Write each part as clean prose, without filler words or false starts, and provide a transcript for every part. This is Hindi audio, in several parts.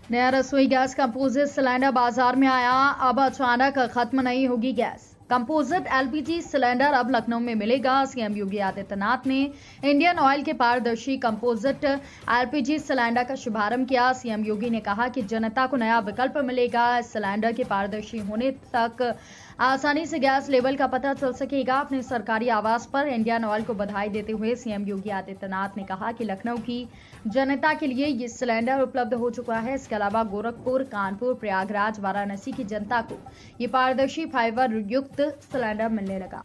नया रसोई गैस कंपोजिट सिलेंडर बाजार में आया। अब अचानक खत्म नहीं होगी गैस। कंपोजिट एलपीजी सिलेंडर अब लखनऊ में मिलेगा। सीएम योगी आदित्यनाथ ने इंडियन ऑयल के पारदर्शी कंपोजिट एलपीजी सिलेंडर का शुभारंभ किया। सीएम योगी ने कहा कि जनता को नया विकल्प मिलेगा। इस सिलेंडर के पारदर्शी होने तक आसानी से गैस लेवल का पता चल सकेगा। अपने सरकारी आवास पर इंडियन ऑयल को बधाई देते हुए सीएम योगी आदित्यनाथ ने कहा कि लखनऊ की जनता के लिए ये सिलेंडर उपलब्ध हो चुका है। इसके अलावा गोरखपुर, कानपुर, प्रयागराज, वाराणसी की जनता को ये पारदर्शी फाइबर युक्त सिलेंडर मिलने लगा।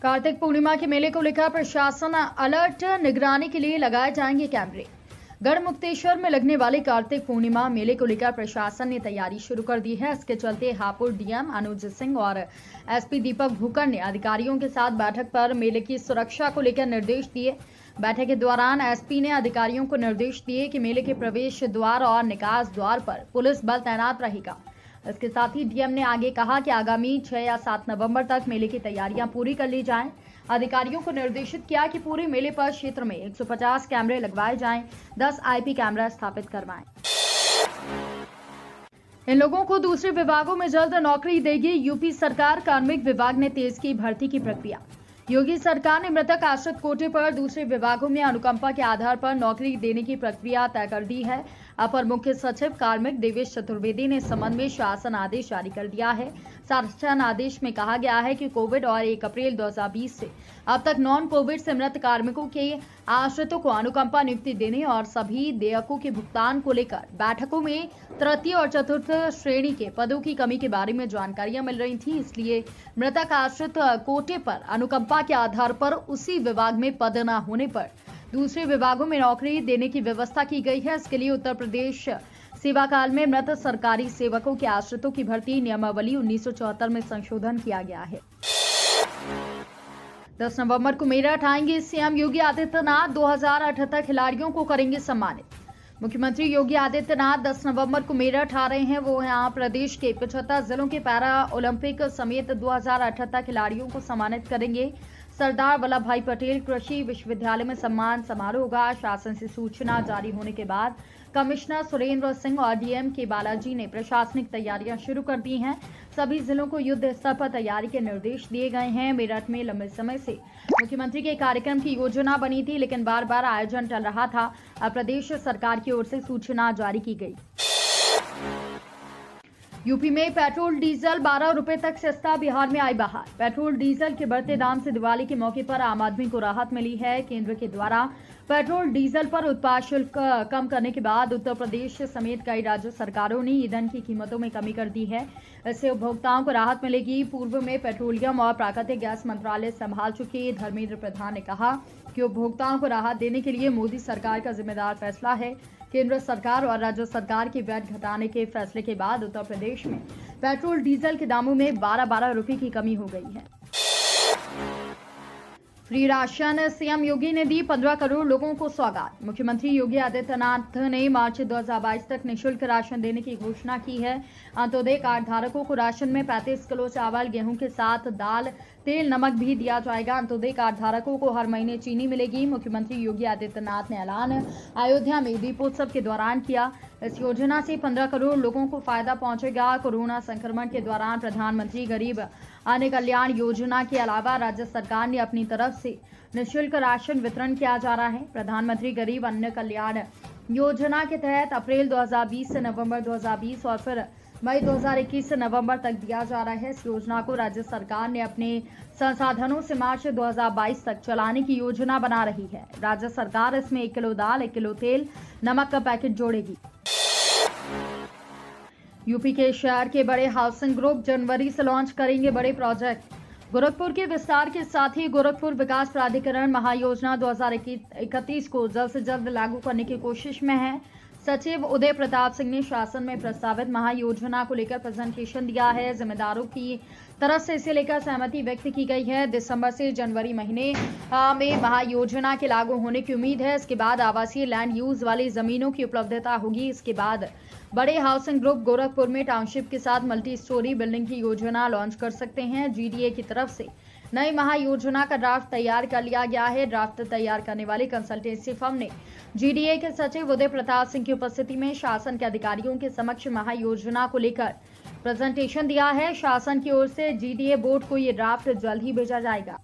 कार्तिक पूर्णिमा के मेले को लेकर प्रशासन अलर्ट। निगरानी के लिए लगाए जाएंगे कैमरे। गढ़मुक्तेश्वर में लगने वाले कार्तिक पूर्णिमा मेले को लेकर प्रशासन ने तैयारी शुरू कर दी है। इसके चलते हापुड़ डीएम अनुज सिंह और एसपी दीपक भूकड़ ने अधिकारियों के साथ बैठक पर मेले की सुरक्षा को लेकर निर्देश दिए। बैठक के दौरान एसपी ने अधिकारियों को निर्देश दिए कि मेले के प्रवेश द्वार और निकास द्वार पर पुलिस बल तैनात रहेगा। इसके साथ ही डीएम ने आगे कहा कि आगामी 6 या 7 नवंबर तक मेले की तैयारियां पूरी कर ली जाएं। अधिकारियों को निर्देशित किया कि पूरे मेले पर क्षेत्र में 150 कैमरे लगवाए जाएं, 10 आईपी कैमरा स्थापित करवाएं। इन लोगों को दूसरे विभागों में जल्द नौकरी देगी यूपी सरकार। कार्मिक विभाग ने तेज की भर्ती की प्रक्रिया। योगी सरकार ने मृतक आश्रित कोटे पर दूसरे विभागों में अनुकंपा के आधार पर नौकरी देने की प्रक्रिया तय कर दी है। अपर मुख्य सचिव कार्मिक देवेश चतुर्वेदी ने इस संबंध में शासन आदेश जारी कर दिया है। शासन आदेश में कहा गया है कि कोविड और 1 अप्रैल 2020 से अब तक नॉन कोविड से मृत कार्मिकों के आश्रितों को अनुकंपा नियुक्ति देने और सभी देयकों के भुगतान को लेकर बैठकों में तृतीय और चतुर्थ श्रेणी के पदों की कमी के बारे में जानकारियां मिल रही थी। इसलिए मृतक आश्रित कोटे पर अनुकंपा के आधार पर उसी विभाग में पद न होने पर दूसरे विभागों में नौकरी देने की व्यवस्था की गई है। इसके लिए उत्तर प्रदेश सेवा काल में मृत सरकारी सेवकों के आश्रितों की भर्ती नियमावली 1974 में संशोधन किया गया है। 10 नवंबर को मेरठ आएंगे सीएम योगी आदित्यनाथ। 2078 खिलाड़ियों को करेंगे सम्मानित। मुख्यमंत्री योगी आदित्यनाथ 10 नवंबर को मेरठ आ रहे हैं। वो यहाँ प्रदेश के 75 जिलों के पैरा ओलंपिक समेत 2078 खिलाड़ियों को सम्मानित करेंगे। सरदार वल्लभ भाई पटेल कृषि विश्वविद्यालय में सम्मान समारोह होगा। शासन से सूचना जारी होने के बाद कमिश्नर सुरेंद्र सिंह और डीएम के बालाजी ने प्रशासनिक तैयारियां शुरू कर दी हैं। सभी जिलों को युद्ध स्तर पर तैयारी के निर्देश दिए गए हैं। मेरठ में लंबे समय से मुख्यमंत्री के कार्यक्रम की योजना बनी थी, लेकिन बार बार आयोजन टल रहा था। अब प्रदेश सरकार की ओर से सूचना जारी की गई। यूपी में पेट्रोल डीजल 12 रुपए तक सस्ता, बिहार में आई बहार। पेट्रोल डीजल के बढ़ते दाम से दिवाली के मौके पर आम आदमी को राहत मिली है। केंद्र के द्वारा पेट्रोल डीजल पर उत्पाद शुल्क कम करने के बाद उत्तर प्रदेश समेत कई राज्य सरकारों ने ईंधन की कीमतों में कमी कर दी है। इससे उपभोक्ताओं को राहत मिलेगी। पूर्व में पेट्रोलियम और प्राकृतिक गैस मंत्रालय संभाल चुके धर्मेंद्र प्रधान ने कहा कि उपभोक्ताओं को राहत देने के लिए मोदी सरकार का जिम्मेदार फैसला है। केंद्र सरकार और राज्य सरकार के वैट घटाने के फैसले के बाद उत्तर प्रदेश में पेट्रोल डीजल के दामों में 12-12 रुपए की कमी हो गई है। फ्री राशन सीएम योगी ने दी 15 करोड़ लोगों को सौगात। मुख्यमंत्री योगी आदित्यनाथ ने मार्च 2022 तक निःशुल्क राशन देने की घोषणा की है। अंत्योदय कार्ड धारकों को राशन में 35 किलो चावल, गेहूं के साथ दाल, तेल, नमक भी दिया जाएगा। अंत्योदय कार्ड धारकों को हर महीने चीनी मिलेगी। मुख्यमंत्री योगी आदित्यनाथ ने ऐलान अयोध्या में दीपोत्सव के दौरान किया। इस योजना से 15 करोड़ लोगों को फायदा पहुंचेगा। कोरोना संक्रमण के दौरान प्रधानमंत्री गरीब अन्न कल्याण योजना के अलावा राज्य सरकार ने अपनी तरफ से निःशुल्क राशन वितरण किया जा रहा है। प्रधानमंत्री गरीब अन्न कल्याण योजना के तहत अप्रैल 2020 से नवंबर 2020 और फिर मई 2021 से नवंबर तक दिया जा रहा है। इस योजना को राज्य सरकार ने अपने संसाधनों से मार्च 2022 तक चलाने की योजना बना रही है। राज्य सरकार इसमें 1 किलो दाल, 1 किलो तेल, नमक का पैकेट जोड़ेगी। यूपी के शहर के बड़े हाउसिंग ग्रुप जनवरी से लॉन्च करेंगे बड़े प्रोजेक्ट। गोरखपुर के विस्तार के साथ ही गोरखपुर विकास प्राधिकरण महायोजना 2031 को जल्द से जल्द लागू करने की कोशिश में है। सचिव उदय प्रताप सिंह ने शासन में प्रस्तावित महायोजना को लेकर प्रेजेंटेशन दिया है। जिम्मेदारों की तरफ से इसे लेकर सहमति व्यक्त की गई है। दिसंबर से जनवरी महीने में महायोजना के लागू होने की उम्मीद है। इसके बाद आवासीय लैंड यूज वाली जमीनों की उपलब्धता होगी। इसके बाद बड़े हाउसिंग ग्रुप गोरखपुर में टाउनशिप के साथ मल्टी स्टोरी बिल्डिंग की योजना लॉन्च कर सकते हैं। जीडीए की तरफ से नई महायोजना का ड्राफ्ट तैयार कर लिया गया है। ड्राफ्ट तैयार करने वाली कंसल्टेंसी फर्म ने जीडीए के सचिव उदय प्रताप सिंह की उपस्थिति में शासन के अधिकारियों के समक्ष महायोजना को लेकर प्रेजेंटेशन दिया है। शासन की ओर से जीडीए बोर्ड को ये ड्राफ्ट जल्द ही भेजा जाएगा।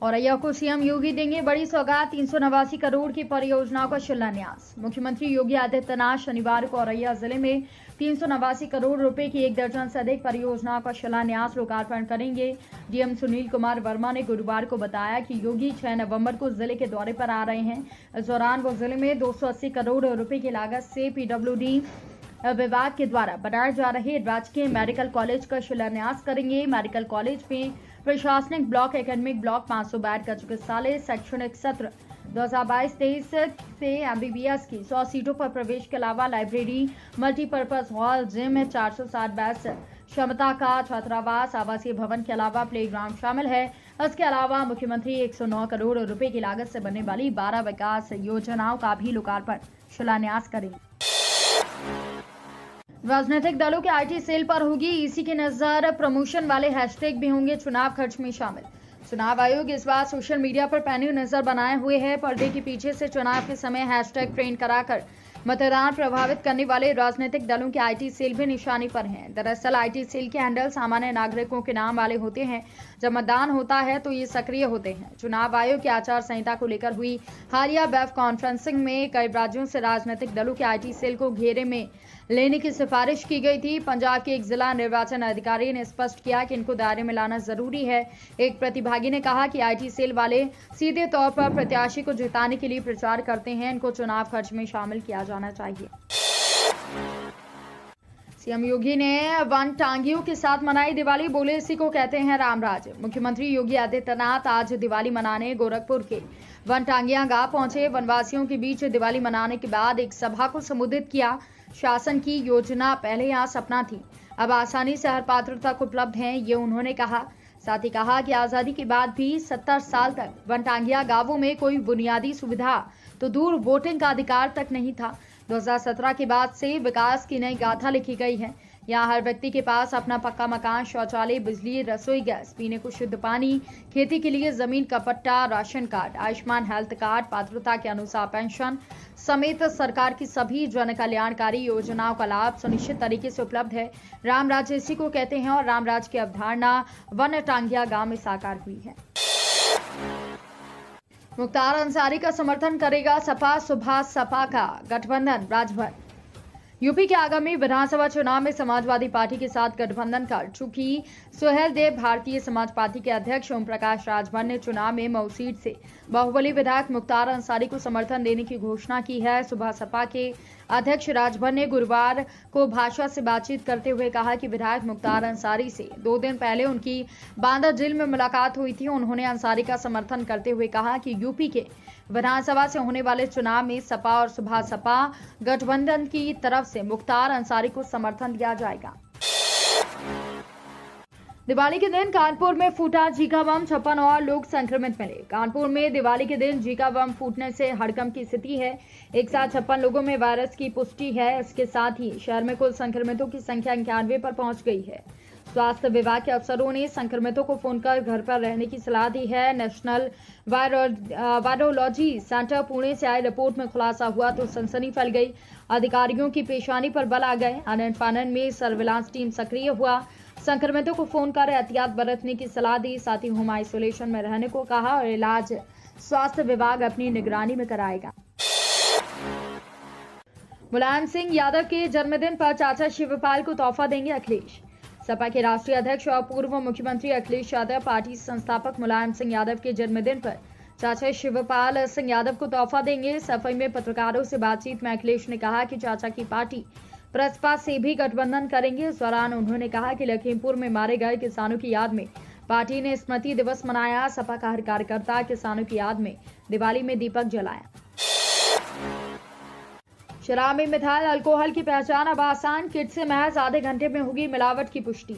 औरैया को सीएम योगी देंगे बड़ी सौगात, 389 करोड़ की परियोजनाओं का शिलान्यास। मुख्यमंत्री योगी आदित्यनाथ शनिवार को औरैया जिले में 389 करोड़ रुपए की 1 दर्जन से अधिक परियोजनाओं का शिलान्यास लोकार्पण करेंगे। डीएम सुनील कुमार वर्मा ने गुरुवार को बताया कि योगी 6 नवंबर को जिले के दौरे पर आ रहे हैं। इस दौरान वो जिले में 280 करोड़ रुपए की लागत से पीडब्ल्यूडी विभाग के द्वारा बनाए जा रहे राजकीय मेडिकल कॉलेज का शिलान्यास करेंगे। मेडिकल कॉलेज में प्रशासनिक ब्लॉक, एकेडमिक ब्लॉक, 500 बेड का चिकित्सालय, शैक्षणिक सत्र 2022-23 से एमबीबीएस की 100 सीटों पर प्रवेश के अलावा library, multipurpose hall, gym, 460 bed क्षमता का छात्रावास, आवासीय भवन के अलावा प्लेग्राउंड शामिल है। इसके अलावा मुख्यमंत्री 109 करोड़ रुपए की लागत से बनने वाली 12 विकास योजनाओं का भी लोकार्पण शिलान्यास करेंगे। राजनीतिक दलों के आईटी सेल पर होगी ईसी की नजर, प्रमोशन वाले हैशटैग भी होंगे चुनाव खर्च में शामिल। चुनाव आयोग इस बार सोशल मीडिया पर पैनी नजर बनाए हुए है। पर्दे के पीछे से चुनाव के समय हैशटैग ट्रेंड कराकर मतदान प्रभावित करने वाले राजनीतिक दलों के आईटी सेल भी निशाने पर हैं। दरअसल आईटी सेल के हैंडल सामान्य नागरिकों के नाम वाले होते हैं। जब मतदान होता है तो ये सक्रिय होते हैं। चुनाव आयोग की आचार संहिता को लेकर हुई हालिया वेब कॉन्फ्रेंसिंग में कई राज्यों से राजनीतिक दलों के आईटी सेल को घेरे में लेने की सिफारिश की गई थी। पंजाब के एक जिला निर्वाचन अधिकारी ने स्पष्ट किया कि इनको दायरे में लाना जरूरी है। एक प्रतिभागी ने कहा कि आईटी सेल वाले सीधे तौर पर प्रत्याशी को जिताने के लिए प्रचार करते हैं, इनको चुनाव खर्च में शामिल किया जाना चाहिए। सीएम योगी ने वनटांगियों के साथ मनाई दिवाली, बोले इसी को कहते हैं रामराज। मुख्यमंत्री योगी आदित्यनाथ आज दिवाली मनाने गोरखपुर के वनटांगिया गांव पहुंचे। वनवासियों के बीच दिवाली मनाने के बाद एक सभा को संबोधित किया। शासन की योजना पहले यहाँ सपना थी, अब आसानी से हर पात्र तक उपलब्ध है, ये उन्होंने कहा। साथ ही कहा कि आजादी के बाद भी 70 साल तक वनटांगिया गांवों में कोई बुनियादी सुविधा तो दूर वोटिंग का अधिकार तक नहीं था। 2017 के बाद से विकास की नई गाथा लिखी गई है। यहाँ हर व्यक्ति के पास अपना पक्का मकान, शौचालय, बिजली, रसोई गैस, पीने को शुद्ध पानी, खेती के लिए जमीन का पट्टा, ration card, Ayushman health card, पात्रता के अनुसार पेंशन समेत सरकार की सभी जन कल्याणकारी योजनाओं का लाभ सुनिश्चित तरीके से उपलब्ध है। रामराज इसी को कहते हैं और रामराज की अवधारणा वनटांगिया गांव में साकार हुई है। मुख्तार अंसारी का समर्थन करेगा सपा, सुभाष सपा का गठबंधन, राजभर। यूपी के आगामी विधानसभा चुनाव में समाजवादी पार्टी के साथ गठबंधन कर चुकी सुहेल देव भारतीय समाज पार्टी के अध्यक्ष ओम प्रकाश राजभर ने चुनाव में मऊ सीट से बाहुबली विधायक मुख्तार अंसारी को समर्थन देने की घोषणा की है। सुबह सपा के अध्यक्ष राजभर ने गुरुवार को भाषा से बातचीत करते हुए कहा कि विधायक मुख्तार अंसारी से 2 दिन पहले उनकी बांदा जेल में मुलाकात हुई थी। उन्होंने अंसारी का समर्थन करते हुए कहा कि यूपी के विधानसभा से होने वाले चुनाव में सपा और सुभाष सपा गठबंधन की तरफ से मुख्तार अंसारी को समर्थन दिया जाएगा। दिवाली के दिन कानपुर में फूटा जीका बम, 56 और लोग संक्रमित मिले। कानपुर में दिवाली के दिन जीका बम फूटने से हड़कंप की स्थिति है। एक साथ 56 लोगों में वायरस की पुष्टि है। इसके साथ ही शहर में कुल संक्रमितों की संख्या 91 पर पहुंच गई है। स्वास्थ्य विभाग के अफसरों ने संक्रमितों को फोन कर घर पर रहने की सलाह दी है। नेशनल वायरोलॉजी सेंटर पुणे से आई रिपोर्ट में खुलासा हुआ तो सनसनी फैल गई। अधिकारियों की पेशानी पर बल आ गए। आनन फानन में सर्विलांस टीम सक्रिय हुआ। संक्रमितों को फोन कर एहतियात बरतने की सलाह दी। साथ ही होम आइसोलेशन में रहने को कहा और इलाज स्वास्थ्य विभाग अपनी निगरानी में कराएगा। मुलायम सिंह यादव के जन्मदिन पर चाचा शिवपाल को तोहफा देंगे अखिलेश। सपा के राष्ट्रीय अध्यक्ष और पूर्व मुख्यमंत्री अखिलेश यादव पार्टी संस्थापक मुलायम सिंह यादव के जन्मदिन पर चाचा शिवपाल सिंह यादव को तोहफा देंगे। सफाई में पत्रकारों से बातचीत में अखिलेश ने कहा कि चाचा की पार्टी प्रसपा से भी गठबंधन करेंगे। इस दौरान उन्होंने कहा कि लखीमपुर में मारे गए किसानों की याद में पार्टी ने स्मृति दिवस मनाया। सपा का हर कार्यकर्ता किसानों की याद में दिवाली में दीपक जलाया। शराब में मिथाइल अल्कोहल की पहचान अब आसान, किट से महज आधे घंटे में होगी मिलावट की पुष्टि।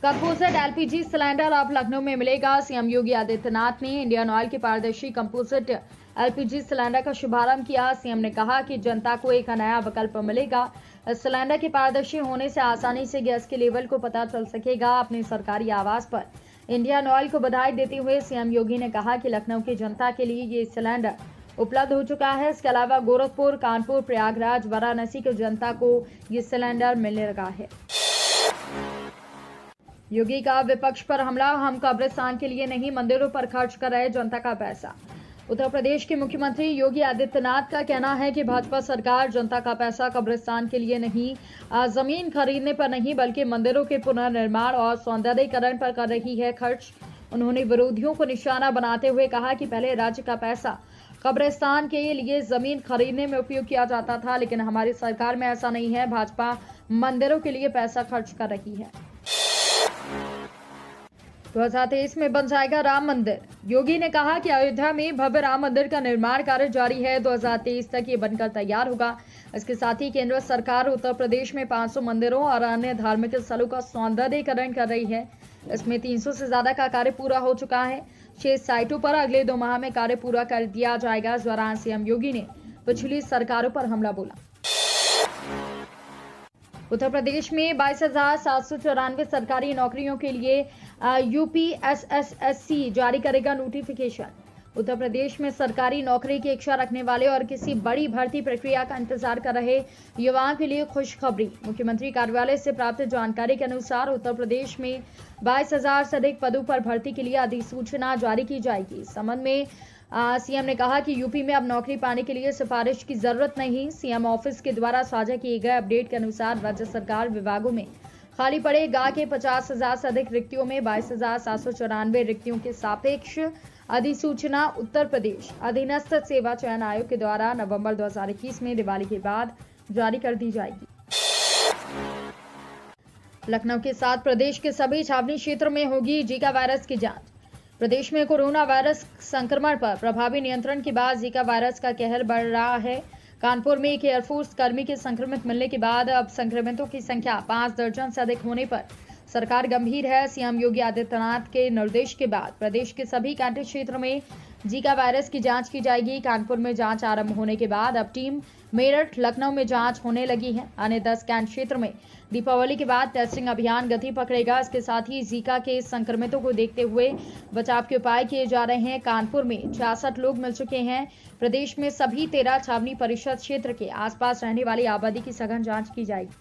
कंपोजिट एलपीजी सिलेंडर अब लखनऊ में मिलेगा। सीएम योगी आदित्यनाथ ने इंडियन ऑयल के पारदर्शी कंपोजिट एलपीजी सिलेंडर का शुभारंभ किया। सीएम ने कहा कि जनता को एक नया विकल्प मिलेगा। इस सिलेंडर के पारदर्शी होने से आसानी से गैस के लेवल को पता चल सकेगा। अपने सरकारी आवास पर इंडियन ऑयल को बधाई देते हुए सीएम योगी ने कहा कि लखनऊ की जनता के लिए ये सिलेंडर उपलब्ध हो चुका है। इसके अलावा गोरखपुर, कानपुर, प्रयागराज, वाराणसी की जनता को ये सिलेंडर मिलने लगा है। योगी का विपक्ष पर हमला। हम कब्रिस्तान के लिए नहीं, मंदिरों पर खर्च कर रहे जनता का पैसा। उत्तर प्रदेश के मुख्यमंत्री योगी आदित्यनाथ का कहना है कि भाजपा सरकार जनता का पैसा कब्रिस्तान के लिए नहीं, जमीन खरीदने पर नहीं, बल्कि मंदिरों के पुनर्निर्माण और सौंदर्यीकरण पर कर रही है खर्च। उन्होंने विरोधियों को निशाना बनाते हुए कहा कि पहले राज्य का पैसा कब्रिस्तान के लिए जमीन खरीदने में उपयोग किया जाता था, लेकिन हमारी सरकार में ऐसा नहीं है। भाजपा मंदिरों के लिए पैसा खर्च कर रही है। 2023 में बन जाएगा राम मंदिर। योगी ने कहा कि अयोध्या में भव्य राम मंदिर का निर्माण कार्य जारी है। 2023 तक ये बनकर तैयार होगा। इसके साथ ही केंद्र सरकार उत्तर प्रदेश में 500 मंदिरों और अन्य धार्मिक स्थलों का सौंदर्यीकरण कर रही है। इसमें 300 से ज्यादा का कार्य पूरा हो चुका है। 6 साइटों पर अगले 2 माह में कार्य पूरा कर दिया जाएगा। इस दौरान सीएम योगी ने पिछली सरकारों पर हमला बोला। उत्तर प्रदेश में 22,794 सरकारी नौकरियों के लिए यूपीएसएसएससी जारी करेगा नोटिफिकेशन। उत्तर प्रदेश में सरकारी नौकरी की इच्छा रखने वाले और किसी बड़ी भर्ती प्रक्रिया का इंतजार कर रहे युवाओं के लिए खुशखबरी। मुख्यमंत्री कार्यालय से प्राप्त जानकारी के अनुसार उत्तर प्रदेश में 22,000 से अधिक पदों पर भर्ती के लिए अधिसूचना जारी की जाएगी। इस संबंध में सीएम ने कहा कि यूपी में अब नौकरी पाने के लिए सिफारिश की जरूरत नहीं। सीएम ऑफिस के द्वारा साझा किए गए अपडेट के अनुसार राज्य सरकार विभागों में खाली पड़े गा के 50,000 से अधिक रिक्तियों में 22,794 रिक्तियों के सापेक्ष अधिसूचना उत्तर प्रदेश अधीनस्थ सेवा चयन आयोग के द्वारा नवंबर 2021 में दिवाली के बाद जारी कर दी जाएगी। लखनऊ के साथ प्रदेश के सभी छावनी क्षेत्रों में होगी जीका वायरस की जांच। प्रदेश में कोरोना वायरस संक्रमण पर प्रभावी नियंत्रण के बाद जीका वायरस का कहर बढ़ रहा है। कानपुर में एक एयरफोर्स कर्मी के संक्रमित मिलने के बाद अब संक्रमितों की संख्या 5 दर्जन से अधिक होने पर सरकार गंभीर है। सीएम योगी आदित्यनाथ के निर्देश के बाद प्रदेश के सभी कैंट क्षेत्रों में जीका वायरस की जांच की जाएगी। कानपुर में जांच आरंभ होने के बाद अब टीम मेरठ, लखनऊ में जांच होने लगी है। अन्य 10 कैंट क्षेत्र में दीपावली के बाद टेस्टिंग अभियान गति पकड़ेगा। इसके साथ ही जीका के संक्रमितों को देखते हुए बचाव के उपाय किए जा रहे हैं। कानपुर में 66 लोग मिल चुके हैं। प्रदेश में सभी 13 छावनी परिषद क्षेत्र के आसपास रहने वाली आबादी की सघन जांच की जाएगी।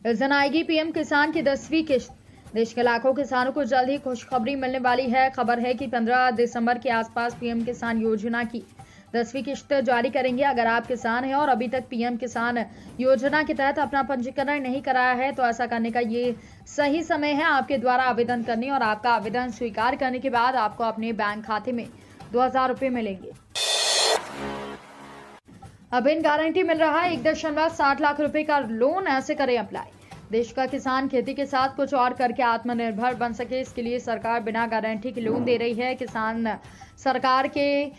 इस दिन आएगी पीएम किसान की 10वीं किश्त। देश के लाखों किसानों को जल्द ही खुशखबरी मिलने वाली है। खबर है कि 15 दिसंबर के आसपास पीएम किसान योजना की 10वीं किश्त जारी करेंगे। अगर आप किसान हैं और अभी तक पीएम किसान योजना के तहत अपना पंजीकरण नहीं कराया है तो ऐसा करने का ये सही समय है। आपके द्वारा आवेदन करने और आपका आवेदन स्वीकार करने के बाद आपको अपने बैंक खाते में 2,000 रुपये मिलेंगे। अब इन गारंटी मिल रहा है 1.60 लाख रुपए का लोन। ऐसे करें अप्लाई। देश का किसान खेती के साथ कुछ और करके आत्मनिर्भर बन सके, इसके लिए सरकार बिना गारंटी के लोन दे रही है। किसान सरकार के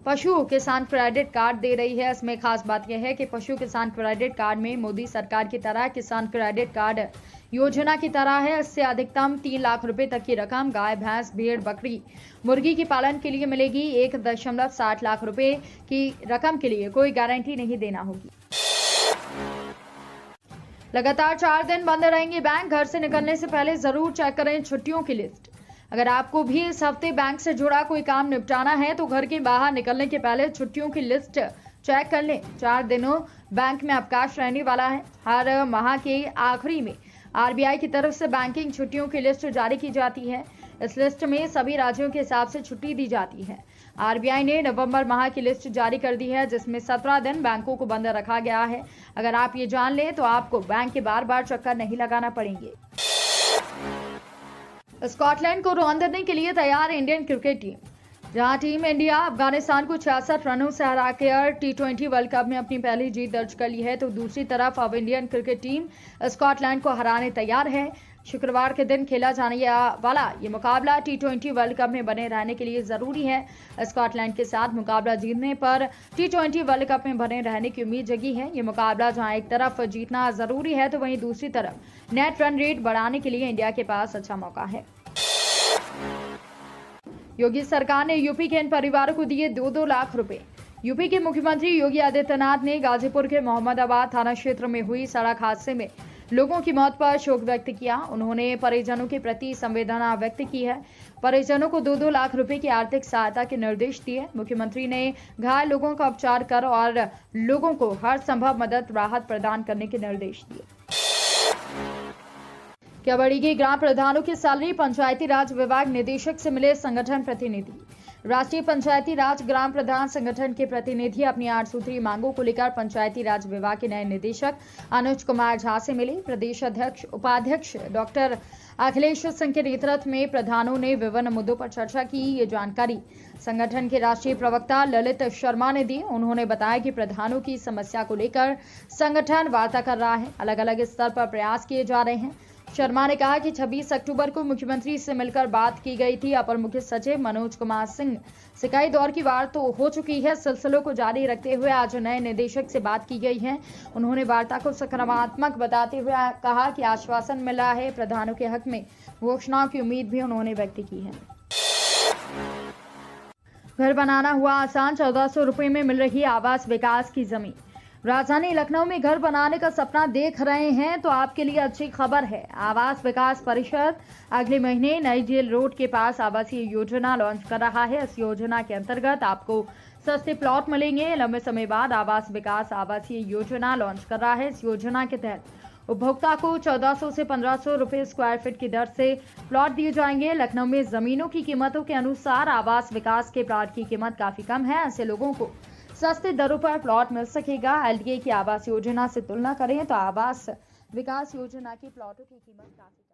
पशु किसान क्रेडिट कार्ड दे रही है। इसमें खास बात यह है कि पशु किसान क्रेडिट कार्ड में मोदी सरकार की तरह किसान क्रेडिट कार्ड योजना की तरह है। इससे अधिकतम 3 लाख रुपए तक की रकम गाय, भैंस, भेड़, बकरी, मुर्गी के पालन के लिए मिलेगी। 1.60 लाख रुपए की रकम के लिए कोई गारंटी नहीं देना होगी। लगातार 4 दिन बंद रहेंगे बैंक। घर से निकलने से पहले जरूर चेक करें छुट्टियों की लिस्ट। अगर आपको भी इस हफ्ते बैंक से जुड़ा कोई काम निपटाना है तो घर के बाहर निकलने के पहले छुट्टियों की लिस्ट चेक कर लें। 4 दिनों बैंक में अवकाश रहने वाला है। हर माह के आखिरी में आरबीआई की तरफ से बैंकिंग छुट्टियों की लिस्ट जारी की जाती है। इस लिस्ट में सभी राज्यों के हिसाब से छुट्टी दी जाती है। आरबीआई ने नवंबर माह की लिस्ट जारी कर दी है, जिसमें 17 दिन बैंकों को बंद रखा गया है। अगर आप ये जान लें तो आपको बैंक के बार-बार चक्कर नहीं लगाना पड़ेंगे। स्कॉटलैंड को रौंदने के लिए तैयार इंडियन क्रिकेट टीम। जहां टीम इंडिया अफगानिस्तान को 66 रनों से हराकर T20 वर्ल्ड कप में अपनी पहली जीत दर्ज कर ली है, तो दूसरी तरफ अब इंडियन क्रिकेट टीम स्कॉटलैंड को हराने तैयार है। शुक्रवार के दिन खेला जाने वाला ये मुकाबला T20 वर्ल्ड कप में बने रहने के लिए जरूरी है। स्कॉटलैंड के साथ मुकाबला जीतने पर T20 वर्ल्ड कप में बने रहने की उम्मीद जगी है। ये मुकाबला जहां एक तरफ जीतना जरूरी है तो वहीं दूसरी तरफ नेट रन रेट बढ़ाने के लिए इंडिया के पास अच्छा मौका है। योगी सरकार ने यूपी के इन परिवारों को दिए 2-2 लाख रुपए। यूपी के मुख्यमंत्री योगी आदित्यनाथ ने गाजीपुर के मोहम्मदाबाद थाना क्षेत्र में हुई सड़क हादसे में लोगों की मौत पर शोक व्यक्त किया। उन्होंने परिजनों के प्रति संवेदना व्यक्त की है। परिजनों को 2-2 लाख रुपए की आर्थिक सहायता के निर्देश दिए। मुख्यमंत्री ने घायल लोगों का उपचार कर और लोगों को हर संभव मदद राहत प्रदान करने के निर्देश दिए। क्या बढ़ेगी ग्राम प्रधानों की सैलरी? पंचायती राज विभाग निदेशक से मिले संगठन प्रतिनिधि। राष्ट्रीय पंचायती राज ग्राम प्रधान संगठन के प्रतिनिधि अपनी 8 सूत्रीय मांगों को लेकर पंचायती राज विभाग के नए निदेशक अनुज कुमार झा से मिले। प्रदेश अध्यक्ष उपाध्यक्ष डॉक्टर अखिलेश सिंह के नेतृत्व में प्रधानों ने विभिन्न मुद्दों पर चर्चा की। ये जानकारी संगठन के राष्ट्रीय प्रवक्ता ललित शर्मा ने दी। उन्होंने बताया कि प्रधानों की समस्या को लेकर संगठन वार्ता कर रहा है। अलग अलग स्तर पर प्रयास किए जा रहे हैं। शर्मा ने कहा कि 26 अक्टूबर को मुख्यमंत्री से मिलकर बात की गई थी। अपर मुख्य सचिव मनोज कुमार सिंह से कई दौर की वार्ता तो हो चुकी है। सिलसिलों को जारी रखते हुए आज नए निदेशक से बात की गई है। उन्होंने वार्ता को सकारात्मक बताते हुए कहा कि आश्वासन मिला है। प्रधानों के हक में घोषणाओं की उम्मीद भी उन्होंने व्यक्त की है। घर बनाना हुआ आसान, 1400 रुपए में मिल रही आवास विकास की जमीन। राजधानी लखनऊ में घर बनाने का सपना देख रहे हैं तो आपके लिए अच्छी खबर है। आवास विकास परिषद अगले महीने नई जेल रोड के पास आवासीय योजना लॉन्च कर रहा है। इस योजना के अंतर्गत आपको सस्ते प्लॉट मिलेंगे। लंबे समय बाद आवास विकास आवासीय योजना लॉन्च कर रहा है। इस योजना के तहत उपभोक्ता को 1400 से 1500 रुपए स्क्वायर फीट की दर से प्लॉट दिए जाएंगे। लखनऊ में जमीनों की कीमतों के अनुसार आवास विकास के प्लॉट की कीमत काफी कम है। ऐसे लोगों को सस्ते दरों पर प्लॉट मिल सकेगा। एलडीए की आवास योजना से तुलना करें तो आवास विकास योजना की प्लॉटों की कीमत काफी